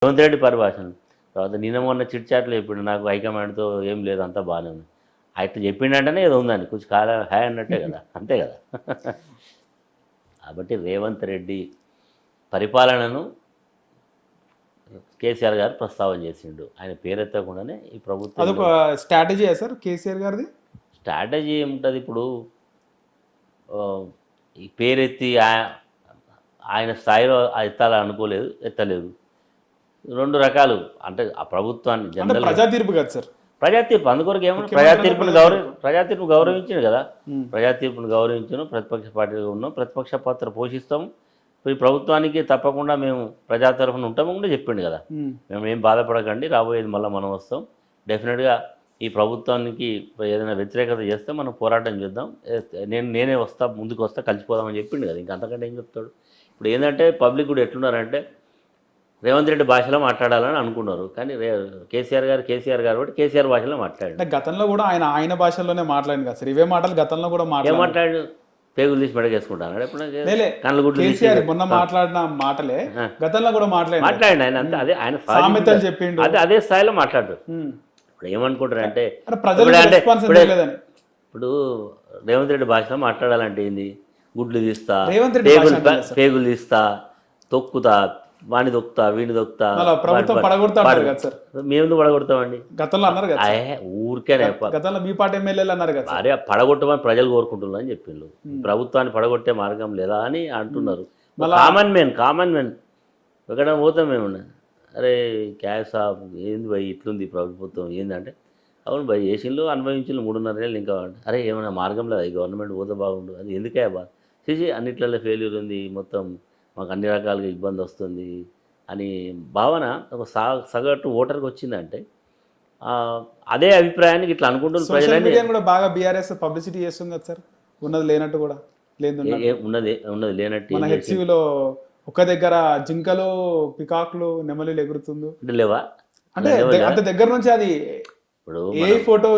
రేవంత్ రెడ్డి పరిభాషణ. తర్వాత నిన్న మొన్న చిట్చాట్లు చెప్పిండు, నాకు హైకమాండ్తో ఏం లేదు అంతా బాగానే ఉంది. అయితే చెప్పిండంటేనే ఏదో ఉందండి, కొంచెం కాల హాయ్ అన్నట్టే కదా, అంతే కదా. కాబట్టి రేవంత్ రెడ్డి పరిపాలనను కేసీఆర్ గారు ప్రస్తావన చేసిండు. ఆయన పేరెత్తకుండానే ఈ ప్రభుత్వం అదొక స్ట్రాటజీయా సార్ కేసీఆర్ గారిది? స్ట్రాటజీ ఏముంటుంది ఇప్పుడు, ఈ పేరెత్తి ఆయన స్థాయిలో ఎత్తాలని అనుకోలేదు, ఎత్తలేదు. రెండు రకాలు అంటే ఆ ప్రభుత్వాన్ని అంటే జనరల్ ప్రజా తీర్పు కదా సార్. ప్రజా తీర్పు అందుకొరకు ఏమన్నా ప్రజా తీర్పును గౌరవించింది కదా. ప్రజా తీర్పును గౌరవించను, ప్రతిపక్ష పార్టీగా ఉన్నాం, ప్రతిపక్ష పాత్ర పోషిస్తాం, ఈ ప్రభుత్వానికి తప్పకుండా మేము ప్రజా తరఫున ఉంటాము కూడా చెప్పిండు కదా. మేము ఏం బాధపడకండి, రాబోయేది మళ్ళీ మనం వస్తాం, డెఫినెట్గా ఈ ప్రభుత్వానికి ఏదైనా వ్యతిరేకత చేస్తే మనం పోరాటం చేద్దాం, నేనే వస్తా, ముందుకు వస్తా, కలిసిపోదామని చెప్పిండు కదా. ఇంకా అంతకంటే ఏం చెప్తాడు. ఇప్పుడు ఏంటంటే పబ్లిక్ కూడా ఎట్లున్నారంటే రేవంత్ రెడ్డి భాషలో మాట్లాడాలని అనుకున్నారు, కానీ కేసీఆర్ గారు కూడా కేసీఆర్ భాషలో మాట్లాడాడు. అంటే గతంలో కూడా ఆయన భాషలోనే మాట్లాడింది కదా సార్, ఇవే మాటలు గతంలో కూడా మాట్లాడు. పేగులు తీసి మెడకేసుకుంటాను కళ్ళ గుడ్లు కేసీఆర్ మొన్న మాట్లాడిన మాటలే గతంలో కూడా మాట్లాడి ఆయన అంతే, అదే ఆయన సామెతలు చెప్పిండు, అదే స్థాయిలో మాట్లాడు. ఇప్పుడు ఏమనుకుంటారు అంటే ఇప్పుడు రేవంత్ రెడ్డి భాషలో మాట్లాడాలంటే ఏంది, గుడ్లు తీస్తా, పేగులు తీస్తా, తొక్కుతా, వాణి దొక్కుతా, వీణి దొక్కుతా, మేము పడగొడతామండి. గతంలో అన్నారు కదా ఊరికేనే గతంలో మీ పార్టీ ఎమ్మెల్యేలు అన్నారు కదా, అరే పడగొట్టమని ప్రజలు కోరుకుంటున్నారు అని చెప్పిండు. ప్రభుత్వాన్ని పడగొట్టే మార్గం లేదా అని అంటున్నారు. కామన్ మ్యాన్ ఎక్కడ పోతాం మేమున్నా, అరే క్యాష్ సాబ్ ఏంది భయ్ ఇట్లుంది ప్రభుత్వం ఏందంటే, అవును భయ్ ఏసీలు అనుభవించిన 3.5 ఏళ్ళు ఇంకా, అరే ఏమైనా మార్గం లేదా, ఈ గవర్నమెంట్ పోతే బాగుండు, అది ఎందుకే బా చేసి అన్నిట్లలో ఫెయిల్యూర్ ఉంది, మొత్తం మాకు అన్ని రకాలుగా ఇబ్బంది వస్తుంది అని భావన ఒక సగటు ఓటర్కి వచ్చిందంటే అదే అభిప్రాయానికి ఇట్లా అనుకుంటున్న ప్రజలని కూడా బాగా బీఆర్ఎస్ పబ్లిసిటీ చేస్తుంది కదా సార్, ఉన్నది లేనట్టు కూడా ఉన్నది లేనట్టు. మన హెచ్సివిలో ఒక దగ్గర జింకలు, పికాక్లు, నెమలిలు ఎగురుతుందో అంటే లేవా, అంటే అంత దగ్గర నుంచి అది ఇప్పుడు ఏ ఫోటో.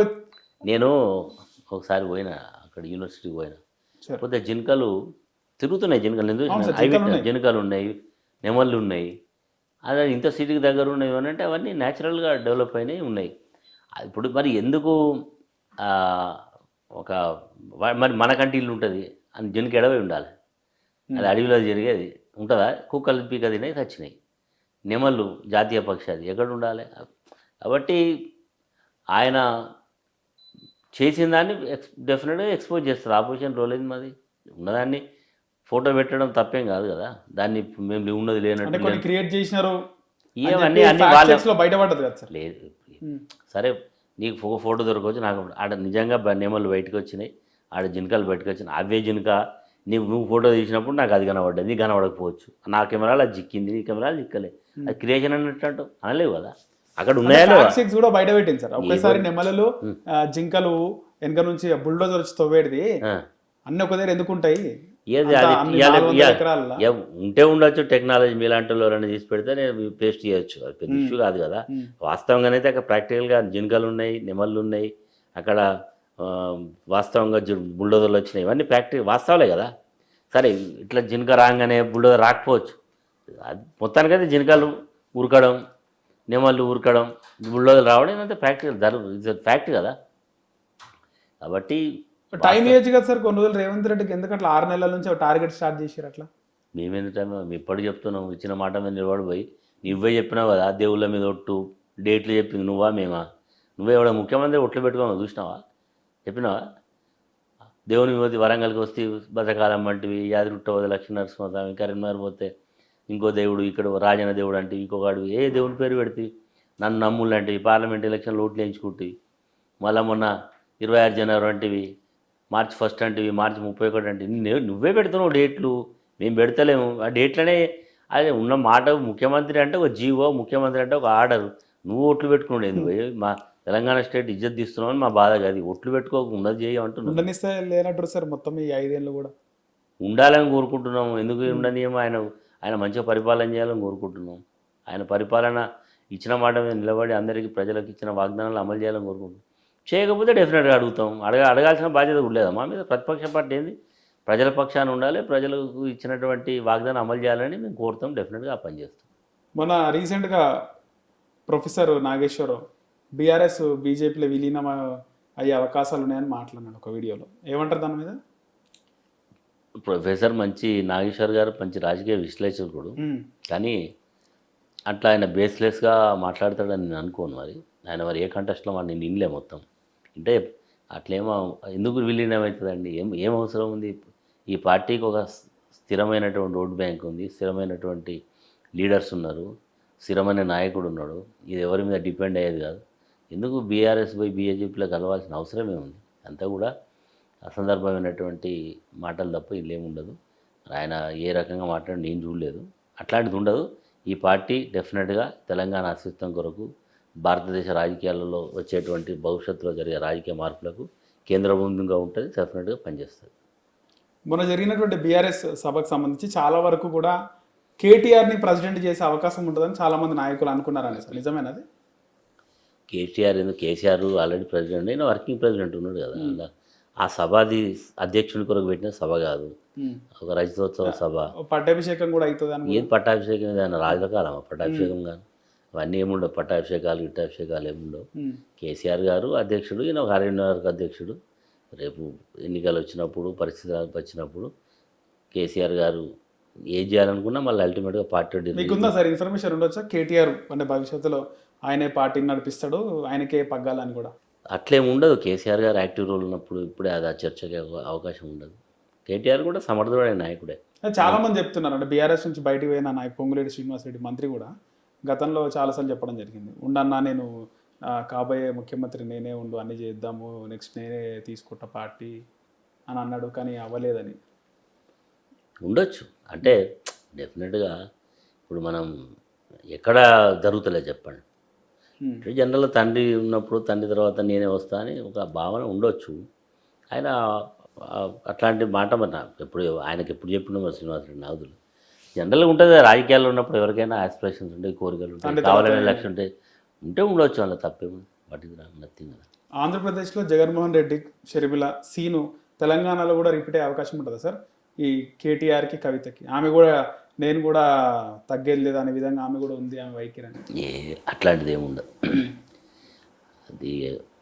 నేను ఒకసారి పోయినా అక్కడ యూనివర్సిటీకి పోయినా, పోతే జింకలు తిరుగుతున్నాయి, జింకలు ఉన్నాయి, నెమళ్ళు ఉన్నాయి, అదే ఇంత సిటీకి దగ్గర ఉన్నాయి అని అంటే అవన్నీ న్యాచురల్గా డెవలప్ అయినాయి ఉన్నాయి. ఇప్పుడు మరి ఎందుకు ఒక మరి మనకంటే ఇల్లు ఉంటుంది అని జింక ఎడవై ఉండాలి, అది అడవిలో జరిగేది ఉంటుందా, కుక్కలు పీక తినాయి చచ్చినాయి, నెమళ్ళు జాతీయ పక్షి అది ఎక్కడ ఉండాలి. కాబట్టి ఆయన చేసిన దాన్ని డెఫినెట్గా ఎక్స్పోజ్ చేస్తారు. ఆపోజిషన్ రోల్ ఏంది మాది, ఉన్నదాన్ని ఫోటో పెట్టడం తప్పేం కాదు కదా, దాన్ని మేము ఉన్నది లేనట్టు క్రియేట్ చేసినారు ఇవన్నీ బయటపడ్డది కదా సార్. లేదు సరే, నీకు ఫోటో దొరకవచ్చు, నాకు ఆడ నిజంగా నెమళ్ళు బయటకు వచ్చినాయి, ఆడ జింకలు బయటకు వచ్చినాయి, అవే జింక నువ్వు ఫోటో తీసినప్పుడు నాకు అది కనబడ్డది, నీకు కనబడకపోవచ్చు, నా కెమెరాలో అది చిక్కింది, నీ కెమెరాలు చిక్కలే, అది క్రియేషన్ అన్నట్టు అనలేవు కదా. అక్కడ ఉన్నాయా కూడా బయట పెట్టింది సార్. ఒకేసారి నెమలలు, జింకలు వెనక నుంచి బుల్డోజర్ వచ్చి తవ్వేది అన్ని ఒక దగ్గర ఎందుకు ఉంటాయి, ఏది అది ఉంటే ఉండొచ్చు, టెక్నాలజీ మీలాంటి వాళ్ళని తీసి పెడితే నేను పేస్ట్ చేయొచ్చు, అది పెద్ద ఇష్యూ కాదు కదా. వాస్తవంగానైతే అక్కడ ప్రాక్టికల్గా జింకలు ఉన్నాయి, నెమళ్ళు ఉన్నాయి, అక్కడ వాస్తవంగా బుల్డోజర్లు వచ్చినాయి, ఇవన్నీ వాస్తవాలే కదా. సరే ఇట్లా జింక రాగానే బుల్డోజర్ రాకపోవచ్చు, అది మొత్తానికైతే జింకలు ఉరకడం, నెమళ్ళు ఉరకడం, బుల్డోజర్ రావడం ఇదంతా ప్రాక్టికల్ ఫ్యాక్ట్ కదా. కాబట్టి టైం ఏజ్ కదా సార్ కొన్ని రోజులు రేవంత్ రెడ్డికి, ఎందుకంటే 6 నెలల నుంచి టార్గెట్ స్టార్ట్ చేశారు. అట్లా మేమెందుకు టైం, మేము ఎప్పటికి చెప్తున్నాం, ఇచ్చిన మాట మీద నిలబడిపోయి నువ్వే చెప్పినావు కదా, దేవుళ్ళ మీద ఒట్టు డేట్లు చెప్పింది నువ్వా మేమా, నువ్వే ఎవడ ముఖ్యమంత్రి ఒట్లు పెట్టుకోమని చూసినావా, చెప్పినావా, దేవుని పోతే వరంగల్కి వస్తే భద్రకాలం వంటివి, యాదిగుట్ట పోతే లక్ష్మీనరసింహస్వామి, కరీంనగర్ పోతే ఇంకో దేవుడు, ఇక్కడ రాజన దేవుడు అంటే ఇంకొకడు, ఏ దేవుని పేరు పెడితే నన్ను నమ్ముళ్ళు అంటివి, పార్లమెంట్ ఎలక్షన్లు ఓట్లు వేయించుకుంటేవి, మళ్ళీ మొన్న 26 జనవరి వంటివి, మార్చి 1 అంటివి, మార్చి 31 అంటే నువ్వే పెడుతున్నావు డేట్లు, మేము పెడతలేము. ఆ డేట్లనే అదే ఉన్న మాట, ముఖ్యమంత్రి అంటే ఒక జీవో, ముఖ్యమంత్రి అంటే ఒక ఆర్డర్, నువ్వు ఓట్లు పెట్టుకునేది మా తెలంగాణ స్టేట్ ఇజ్జత్ తీస్తున్నావు అని మా బాధ కాదు, ఓట్లు పెట్టుకోక ఉన్నది చేయమంటున్నావు. లేనట్టు సార్ మొత్తం ఈ 5 ఏళ్ళు కూడా ఉండాలని కోరుకుంటున్నాము. ఎందుకు ఉండనియమో, ఆయన మంచిగా పరిపాలన చేయాలని కోరుకుంటున్నాం. ఆయన పరిపాలన ఇచ్చిన మాట మీద నిలబడి అందరికీ ప్రజలకు ఇచ్చిన వాగ్దానాలు అమలు చేయాలని కోరుకుంటున్నాం. చేయకపోతే డెఫినెట్గా అడుగుతాం, అడగాల్సిన బాధ్యత కూడా లేదా మా మీద. ప్రతిపక్ష పార్టీ ఏంది, ప్రజల పక్షాన ఉండాలి, ప్రజలకు ఇచ్చినటువంటి వాగ్దానం అమలు చేయాలని మేము కోరుతాం, డెఫినెట్గా ఆ పని చేస్తాం. మొన్న రీసెంట్గా ప్రొఫెసర్ నాగేశ్వరరావు బీఆర్ఎస్ బీజేపీలో విలీనం అయ్యే అవకాశాలు ఉన్నాయని మాట్లాడినాడు ఒక వీడియోలో. ఏమంటారు దాని మీద? ప్రొఫెసర్ మంచి నాగేశ్వర్ గారు మంచి రాజకీయ విశ్లేషకుడు, కానీ అట్లా ఆయన బేస్లెస్గా మాట్లాడతాడని నేను అనుకోను. ఆయన మరి ఏ కంటెస్ట్లో మరి నేను వినలే మొత్తం. అంటే అట్లేమో ఎందుకు విలీనం అవుతుందండి? ఏం అవసరం ఉంది? ఈ పార్టీకి ఒక స్థిరమైనటువంటి ఓట్ బ్యాంక్ ఉంది, స్థిరమైనటువంటి లీడర్స్ ఉన్నారు, స్థిరమైన నాయకుడు ఉన్నాడు. ఇది ఎవరి మీద డిపెండ్ అయ్యేది కాదు. ఎందుకు బీఆర్ఎస్ పోయి బీజేపీలో కలవాల్సిన అవసరమే ఉంది? అంతా కూడా అసందర్భమైనటువంటి మాటలు తప్ప ఇల్లేమి ఉండదు. ఆయన ఏ రకంగా మాట్లాడి నేను చూడలేదు. అట్లాంటిది ఉండదు. ఈ పార్టీ డెఫినెట్గా తెలంగాణ అస్తిత్వం కొరకు, భారతదేశ రాజకీయాలలో వచ్చేటువంటి భవిష్యత్తులో జరిగే రాజకీయ మార్పులకు కేంద్రబిందుగా ఉంటుంది, డెఫినెట్గా పనిచేస్తుంది. మొన్న జరిగినటువంటి బీఆర్ఎస్ సభకు సంబంధించి చాలా వరకు కూడా కేటీఆర్ని ప్రెసిడెంట్ చేసే అవకాశం ఉంటుందని చాలామంది నాయకులు అనుకున్నారని, సార్ నిజమేనది? కేసీఆర్ ఆల్రెడీ ప్రెసిడెంట్ అయినా, వర్కింగ్ ప్రెసిడెంట్ ఉన్నాడు కదా. అలా ఆ సభది అధ్యక్షుని కొరకు పెట్టిన సభ కాదు, ఒక రజతోత్సవ సభ. పట్టాభిషేకం కూడా అవుతుంది. ఏది పట్టాభిషేకం? ఏదైనా రాజకాలమా పట్టాభిషేకం? కానీ అవన్నీ ఏముండవు, పట్టాభిషేకాలు గిట్టాభిషేకాలు ఏముండవు. కేసీఆర్ గారు అధ్యక్షుడు, ఈయన ఒక 6.5 అధ్యక్షుడు. రేపు ఎన్నికలు వచ్చినప్పుడు, పరిస్థితులు వచ్చినప్పుడు కేసీఆర్ గారు ఏం చేయాలనుకున్నా మళ్ళీ అల్టిమేట్గా పార్టీ. మీకుందా సార్ ఇన్ఫర్మేషన్ ఉండొచ్చా కేటీఆర్ అంటే భవిష్యత్తులో ఆయనే పార్టీని నడిపిస్తాడు, ఆయనకే పగ్గాలని కూడా? అట్లేం ఉండదు. కేసీఆర్ గారు యాక్టివ్ రోల్ ఉన్నప్పుడు ఇప్పుడే అది ఆ చర్చకి అవకాశం ఉండదు. కేటీఆర్ కూడా సమర్థుడైన నాయకుడే. చాలా మంది చెప్తున్నారు అంటే బీఆర్ఎస్ నుంచి బయటికి పోయిన నాయకు పొంగులేటి శ్రీనివాసరెడ్డి మంత్రి కూడా గతంలో చాలాసార్లు చెప్పడం జరిగింది, ఉండన్నా నేను కాబోయే ముఖ్యమంత్రి నేనే ఉండు, అన్ని చేద్దాము, నెక్స్ట్ నేనే తీసుకుంటా పార్టీ అని అన్నాడు, కానీ అవ్వలేదని. ఉండొచ్చు అంటే డెఫినెట్గా ఇప్పుడు మనం ఎక్కడ జరుగుతలే చెప్పండి. జనరల్గా తండ్రి ఉన్నప్పుడు తండ్రి తర్వాత నేనే వస్తా అని ఒక భావన ఉండొచ్చు. ఆయన అట్లాంటి మాట మరి ఎప్పుడు ఆయనకి ఎప్పుడు చెప్పిన మరి శ్రీనివాసరెడ్డి నాదులు జనరల్గా ఉంటుంది. రాజకీయాల్లో ఉన్నప్పుడు ఎవరికైనా ఆస్పిరేషన్స్ ఉంటాయి, కోరికలు ఉంటాయి, కావాలనే లక్ష్యం ఉంటే ఉండొచ్చు, అలా తప్పేముంది. బట్ ఇది నథింగ్. ఆంధ్రప్రదేశ్లో జగన్మోహన్ రెడ్డి, షర్మిల సీను తెలంగాణలో కూడా రిపీట్ అయ్యే అవకాశం ఉంటుందా సార్? ఈ కేటీఆర్కి, కవితకి ఆమె కూడా నేను కూడా తగ్గేది లేదు అనే విధంగా ఆమె కూడా ఉంది, ఆమె వైఖరి అని. అట్లాంటిది ఏముండదు.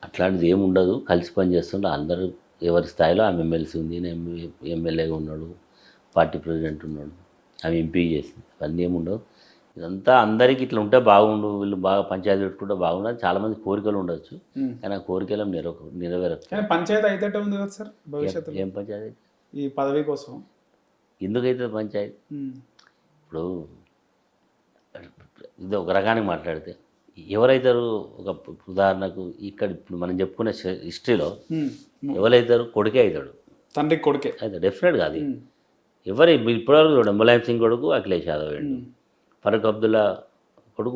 అట్లాంటిది ఏముండదు. కలిసి పని చేస్తుంటే అందరూ ఎవరి స్థాయిలో ఆమె ఎమ్మెల్సీ ఉంది, ఎమ్మెల్యేగా ఉన్నాడు, పార్టీ ప్రెసిడెంట్ ఉన్నాడు, ఆమె ఎంపీ చేసింది, అవన్నీ ఏముండవు. ఇదంతా అందరికీ ఇట్లా ఉంటే బాగుండు, వీళ్ళు బాగా పంచాయతీ పెట్టుకుంటే బాగుండు అని చాలామంది కోరికలు ఉండొచ్చు, కానీ ఆ కోరికలు నెరవేరచ్చు. కానీ పంచాయతీ అయితే ఉంది కదా సార్ భవిష్యత్తు? ఏం పంచాయతీ? ఈ పదవి కోసం ఎందుకైతే పంచాయతీ? ఇప్పుడు ఇది ఒక రకానికి మాట్లాడితే ఎవరైతారు? ఒక ఉదాహరణకు ఇక్కడ ఇప్పుడు మనం చెప్పుకునే హిస్టరీలో ఎవరైతారు? కొడుకే అవుతాడు, తండ్రి కొడుకే అయితే డెఫినెట్గా. అది ఎవరు ఇప్పటివరకు చూడండి, ములాయం సింగ్ కొడుకు అఖిలేష్ యాదవ్ అయ్యిండు, ఫరూక్ అబ్దుల్లా కొడుకు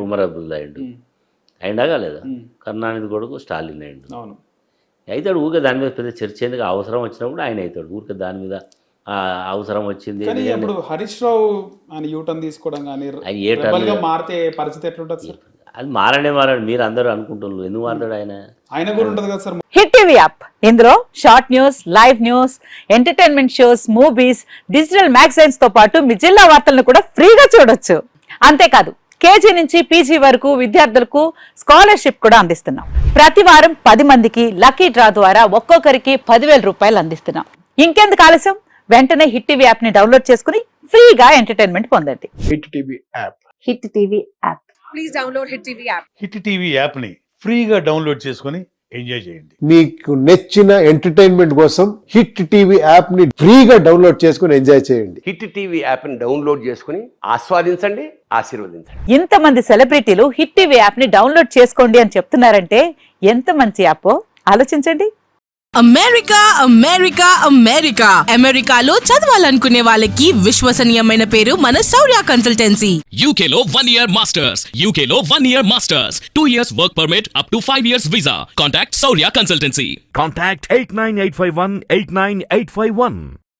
ఉమర్ అబ్దుల్లా అయ్యిండు, అయినాగా లేదా? కరుణానిధి కొడుకు స్టాలిన్ అయ్యిండు. అవుతాడు. ఊరికే దాని మీద పెద్ద చర్చ ఎందుకు? అవసరం వచ్చినప్పుడు ఆయన అవుతాడు. ఊరికే దాని మీద అవసరం వచ్చింది. ఇప్పుడు హరీష్ రావు అని యూటర్న్ తీసుకోవడం కానీ మారితే పరిస్థితి ఎట్లుంటుంది సార్? అది మారడు. మీరు అందరూ అనుకుంటున్నారు, ఎందుకు మారతాడు? ఆయన కూడా ఉంటుంది కదా సార్. హిట్ టీవీ యాప్, ఇందులో short news, live news, entertainment shows, movies, digital magazines తో పాటు మీ జిల్లా వార్తలను కూడా ఫ్రీగా చూడొచ్చు. అంతేకాదు కేజీ నుంచి పీజీ వరకు విద్యార్థులకు స్కాలర్షిప్ కూడా అందిస్తున్నాం. ప్రతి వారం 10 మందికి లక్కీ డ్రా ద్వారా ఒక్కొక్కరికి 10,000 రూపాయలు అందిస్తున్నాం. ఇంకెందుకు ఆలస్యం? వెంటనే హిట్ టీవీ యాప్ ని డౌన్లోడ్ చేసుకుని ఫ్రీగా ఎంటర్టైన్మెంట్ పొందండి. Hit TV app. Hit TV app. Please download hit TV app. Hit TV app ని ఫ్రీగా డౌన్లోడ్ చేసుకుని ఎంజాయ్ చేయండి. మీకు నచ్చిన ఎంటర్టైన్మెంట్ కోసం హిట్ టీవీ యాప్ ని ఫ్రీగా డౌన్లోడ్ చేసుకుని ఎంజాయ్ చేయండి. హిట్ టీవీ యాప్ ని డౌన్లోడ్ చేసుకుని ఆస్వాదించండి, ఆశీర్వదించండి. ఇంతమంది సెలబ్రిటీలు హిట్ టీవీ యాప్ ని డౌన్లోడ్ చేసుకోండి అని చెప్తున్నారంటే ఎంత మంచి యాప్ ఆలోచించండి. అమెరికా అమెరికా అమెరికా అమెరికాలో చదవాలనుకునే వాళ్ళకి విశ్వసనీయమైన పేరు మన శౌర్య కన్సల్టెన్సీ. UK లో 1 year masters, UK లో 1 year masters, 2 years work permit up to 5 years visa. Contact Saurya Consultancy. Contact 89851 89851.